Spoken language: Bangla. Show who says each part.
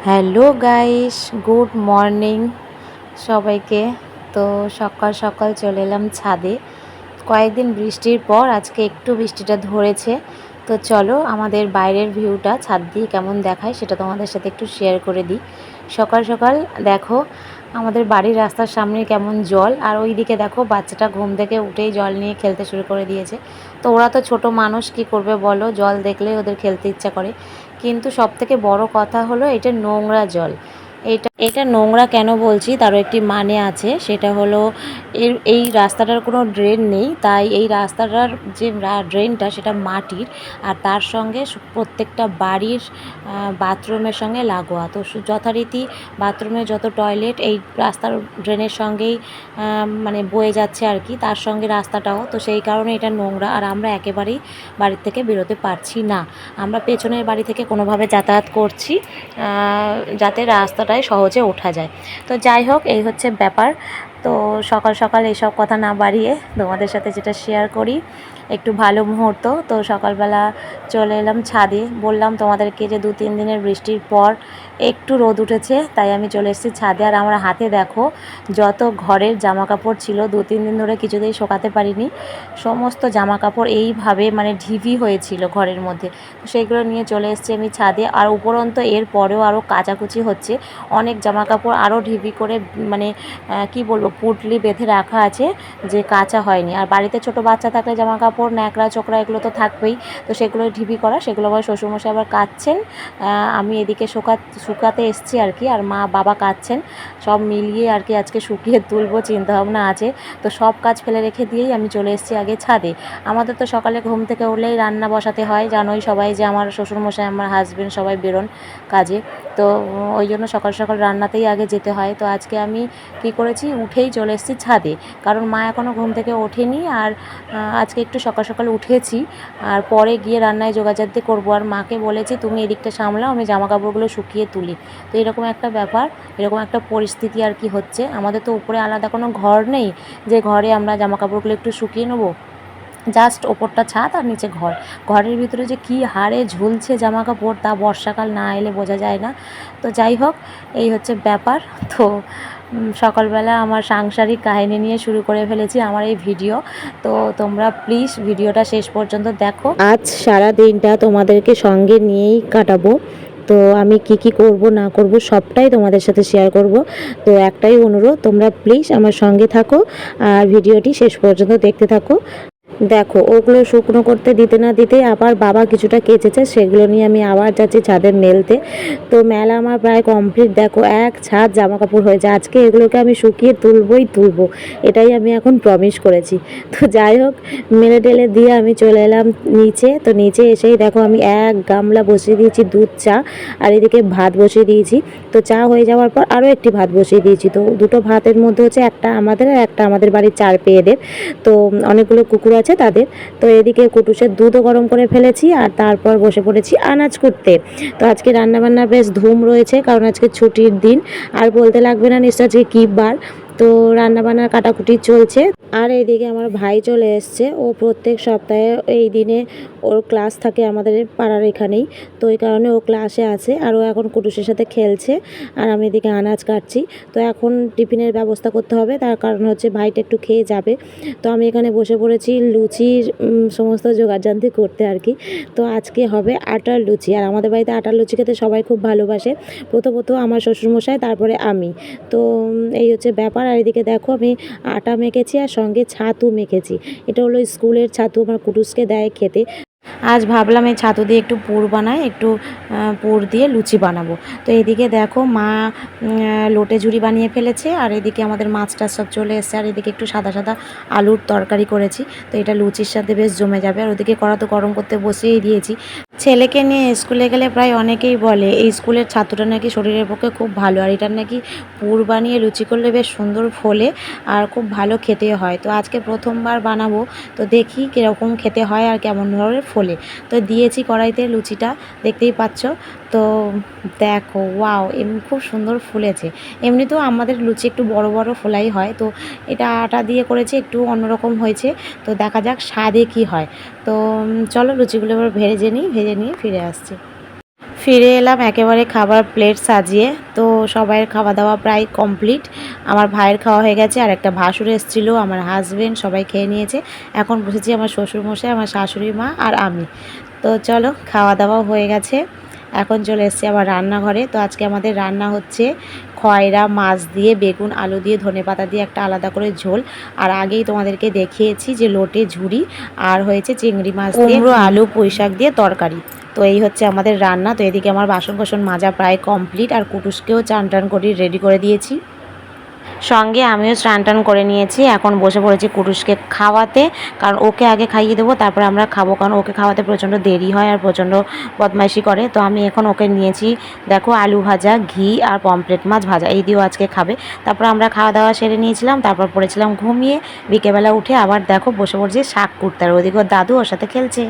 Speaker 1: হ্যালো গাইস, গুড মর্নিং সবাইকে। তো সকাল সকাল চলে এলাম ছাদে। কয়েকদিন বৃষ্টির পর আজকে একটু বৃষ্টিটা ধরেছে। তো চলো আমাদের বাইরের ভিউটা ছাদ দিয়ে কেমন দেখায় সেটা তোমাদের সাথে একটু শেয়ার করে দিই। সকাল সকাল দেখো আমাদের বাড়ির রাস্তার সামনে কেমন জল, আর ওই দিকে দেখো বাচ্চাটা ঘুম থেকে উঠেই জল নিয়ে খেলতে শুরু করে দিয়েছে। তো ওরা তো ছোট মানুষ, কি করবে বলো, জল দেখলেই ওদের খেলতে ইচ্ছা করে। কিন্তু সবথেকে বড় কথা হলো এটা নোংরা জল। এটা নোংরা কেন বলছি তারও একটি মানে আছে, সেটা হলো এই রাস্তাটার কোনো ড্রেন নেই, তাই এই রাস্তাটার যে ড্রেনটা সেটা মাটির, আর তার সঙ্গে প্রত্যেকটা বাড়ির বাথরুমের সঙ্গে লাগোয়া। তো যথারীতি বাথরুমে যত টয়লেট এই রাস্তার ড্রেনের সঙ্গেই মানে বয়ে যাচ্ছে আর কি, তার সঙ্গে রাস্তাটাও। তো সেই কারণে এটা নোংরা, আর আমরা একেবারেই বাড়ির থেকে বেরোতে পারছি না। আমরা পেছনের বাড়ি থেকে কোনোভাবে যাতায়াত করছি যাতে রাস্তাটায় সহজে ওঠা যায়। তো যাই হোক, এই হচ্ছে ব্যাপার। তো সকাল সকাল এইসব কথা না বাড়িয়ে তোমাদের সাথে যেটা শেয়ার করি, একটু ভালো মুহূর্ত। তো সকালবেলা চলে এলাম ছাদে, বললাম তোমাদেরকে যে 2-3 দিনের বৃষ্টির পর একটু রোদ উঠেছে, তাই আমি চলে এসেছি ছাদে। আর আমার হাতে দেখো যত ঘরের জামা কাপড় ছিল 2-3 দিন ধরে কিছুতেই শোকাতে পারিনি, সমস্ত জামা কাপড় এইভাবে মানে ঢিবি হয়েছিল ঘরের মধ্যে। তো সেইগুলো নিয়ে চলে এসেছি আমি ছাদে। আর উপরন্ত এর পরেও আরও কাচাকুচি হচ্ছে, অনেক জামা কাপড় আরও ঢিবি করে মানে কি বলবো, পুটলি বেঁধে রাখা আছে যে কাচা হয়নি। আর বাড়িতে ছোট বাচ্চা থাকলে জামা কাপড় ন্যাকড়া চোকড়া এগুলো তো থাকবেই, তো সেগুলো ঢিবি করা, সেগুলো আবার শ্বশুরমশাই আবার কাচছেন। আমি এদিকে শুকাতে এসছি আর কি, আর মা বাবা কাচছেন। সব মিলিয়ে আর কি আজকে শুকিয়ে তুলবো চিন্তাভাবনা আছে। তো সব কাজ ফেলে রেখে দিয়েই আমি চলে এসেছি আগে ছাদে। আমাদের তো সকালে ঘুম থেকে উঠলেই রান্না বসাতে হয়, জানোই সবাই যে আমার শ্বশুরমশাই আমার হাজবেন্ড সবাই বেরোন কাজে। তো ওই জন্য সকাল সকাল রান্নাতেই আগে যেতে হয়। তো আজকে আমি কি করেছি, উঠেই চলে এসেছি ছাদে, কারণ মা এখনও ঘুম থেকে ওঠেনি। আর আজকে একটু সকাল সকাল উঠেছি, আর পরে গিয়ে রান্নায় যোগাযোগ করবো। আর মাকে বলেছি তুমি এদিকটা সামলাও, আমি জামা কাপড়গুলো শুকিয়ে তুলি। তো এরকম একটা ব্যাপার, এরকম একটা পরিস্থিতি আর কি হচ্ছে। আমাদের তো উপরে আলাদা কোনো ঘর নেই যে ঘরে আমরা জামা কাপড়গুলো একটু শুকিয়ে নেবো, জাস্ট ওপরটা ছাদ আর নিচে ঘর। ঘরের ভিতরে যে কী হারে ঝুলছে জামা কাপড়, তা বর্ষাকাল না এলে বোঝা যায় না। তো যাই হোক, এই হচ্ছে ব্যাপার। তো সকালবেলা আমার সাংসারিক কাহিনী নিয়ে শুরু করে ফেলেছি আমার এই ভিডিও। তো তোমরা প্লিজ ভিডিওটা শেষ পর্যন্ত দেখো। আজ সারা দিনটা তোমাদেরকে সঙ্গে নিয়েই কাটাবো। তো আমি কি কি করব না করব সবটাই তোমাদের সাথে শেয়ার করব। তো একটাই অনুরোধ, তোমরা প্লিজ আমার সঙ্গে থাকো আর ভিডিওটি শেষ পর্যন্ত দেখতে থাকো। দেখো ওগুলো শুকনো করতে দিতে না দিতে আবার বাবা কিছুটা কেচেছে, সেগুলো নিয়ে আমি আবার যাচ্ছি ছাদে মেলতে। তো মেলা আমার প্রায় কমপ্লিট। দেখো এক ছাদ জামা কাপড় হয়েছে, আজকে এগুলোকে আমি শুকিয়ে তুলবো, এটাই আমি এখন প্রমিস করেছি। তো যাই হোক, মেলে টেলে দিয়ে আমি চলে এলাম নিচে। তো নিচে এসেই দেখো আমি এক গামলা বসিয়ে দিয়েছি দুধ চা, আর এদিকে ভাত বসিয়ে দিয়েছি। তো চা হয়ে যাওয়ার পর আরও একটি ভাত বসিয়ে দিয়েছি। তো দুটো ভাতের মধ্যে হচ্ছে একটা আমাদের আর একটা আমাদের বাড়ির 4 পেয়েদের। তো অনেকগুলো কুকুর আছে তাদের। তো এদিকে কুটুসের দুধও গরম করে ফেলেছি, আর তারপর বসে পড়েছি আনাজ কুটতে। তো আজকে রান্নাবান্নার বেশ ধুম রয়েছে, কারণ আজকে ছুটির দিন। আর বলতে লাগবে না নিশ্চয় আজকে কী বার। তো রান্নাবান্নার কাটাকুটি চলছে। আর এইদিকে আমার ভাই চলে এসছে, ও প্রত্যেক সপ্তাহে এই দিনে ওর ক্লাস থাকে আমাদের পাড়ার এখানেই। তো এই কারণে ও ক্লাসে আছে, আর ও এখন কুটুসের সাথে খেলছে, আর আমি এদিকে আনাজ কাটছি। তো এখন টিফিনের ব্যবস্থা করতে হবে, তার কারণ হচ্ছে ভাইটা একটু খেয়ে যাবে। তো আমি এখানে বসে পড়েছি লুচির সমস্ত জোগাড়যন্ত্র করতে আর কি। তো আজকে হবে আটার লুচি, আর আমাদের বাড়িতে আটার লুচি খেতে সবাই খুব ভালোবাসে। প্রথমত আমার শ্বশুরমশাই, তারপরে আমি। তো এই হচ্ছে ব্যাপার। আর এদিকে দেখো আমি আটা মেখেছি আর সঙ্গে ছাতু মেখেছি। এটা হলো স্কুলের ছাতু, আমার কুটুসকে দেয় খেতে। আজ ভাবলাম এই ছাতু দিয়ে একটু পুর বানাই, একটু পুর দিয়ে লুচি বানাবো। তো এদিকে দেখো মা লোটে ঝুড়ি বানিয়ে ফেলেছে, আর এদিকে আমাদের মাছ টাছ সব চলে এসছে। আর এদিকে একটু সাদা সাদা আলুর তরকারি করেছি, তো এটা লুচির সাথে বেশ জমে যাবে। আর ওদিকে কড়া তো গরম করতে বসিয়েই দিয়েছি। ছেলেকে নিয়ে স্কুলে গেলে প্রায় অনেকেই বলে এই স্কুলের ছাতুটা নাকি শরীরের পক্ষে খুব ভালো, আর এটার নাকি পুর বানিয়ে লুচি করলে বেশ সুন্দর ফোলে আর খুব ভালো খেতে হয়। তো আজকে প্রথমবার বানাবো, তো দেখি কীরকম খেতে হয় আর কেমন ধরনের ফোলে। তো দিয়েছি কড়াইতে লুচিটা, দেখতেই পাচ্ছ। তো দেখো ওয়াও, এমনি খুব সুন্দর ফুলেছে। এমনিতেও আমাদের লুচি একটু বড় বড় ফোলাই হয়, তো এটা আটা দিয়ে করেছি, একটু অন্যরকম হয়েছে। তো দেখা যাক স্বাদে কি হয়। তো চলো লুচিগুলো এবার ভেজে নিয়ে ফিরে আসছি। ফিরে এলাম একেবারে খাবার প্লেট সাজিয়ে। তো সবাইয়ের খাওয়া দাওয়া প্রায় কমপ্লিট। আমার ভাইয়ের খাওয়া হয়ে গেছে, আর একটা ভাসুর এসেছিলো, আমার হাজবেন্ড, সবাই খেয়ে নিয়েছে। এখন বসেছি আমার শ্বশুরমশাই, আমার শাশুড়ি মা আর আমি। তো চলো, খাওয়া দাওয়াও হয়ে গেছে। এখন চলে এসেছি আবার রান্নাঘরে। তো আজকে আমাদের রান্না হচ্ছে খয়রা মাছ দিয়ে, বেগুন আলু দিয়ে, ধনেপাতা দিয়ে একটা আলাদা করে ঝোল। আর আগেই তোমাদেরকে দেখিয়েছি যে লোটে ঝুরি, আর হয়েছে চিংড়ি মাছ দিয়ে, কুমড়ো আলু পুঁই শাক দিয়ে তরকারি। তো এই হচ্ছে আমাদের রান্না। তো এদিকে আমার বাসন কোসন মাজা প্রায় কমপ্লিট, আর কুটুসকেও চান টান করে রেডি করে দিয়েছি। সঙ্গে আমিও স্নান টান করে নিয়েছি। এখন বসে পড়েছি কুটুসকে খাওয়াতে, কারণ ওকে আগে খাইয়ে দেবো, তারপরে আমরা খাবো, কারণ ওকে খাওয়াতে প্রচণ্ড দেরি হয় আর প্রচণ্ড বদমাইশি করে। তো আমি এখন ওকে নিয়েছি, দেখো, আলু ভাজা, ঘি আর পমফ্রেট মাছ ভাজা, এই দিয়েও আজকে খাবে। তারপর আমরা খাওয়া দাওয়া সেরে নিয়েছিলাম, তারপর পড়েছিলাম ঘুমিয়ে। বিকেলবেলা উঠে আবার দেখো বসে পড়ছি শাক কুটতে, আর ওদিকে ওর দাদু ওর সাথে খেলছে।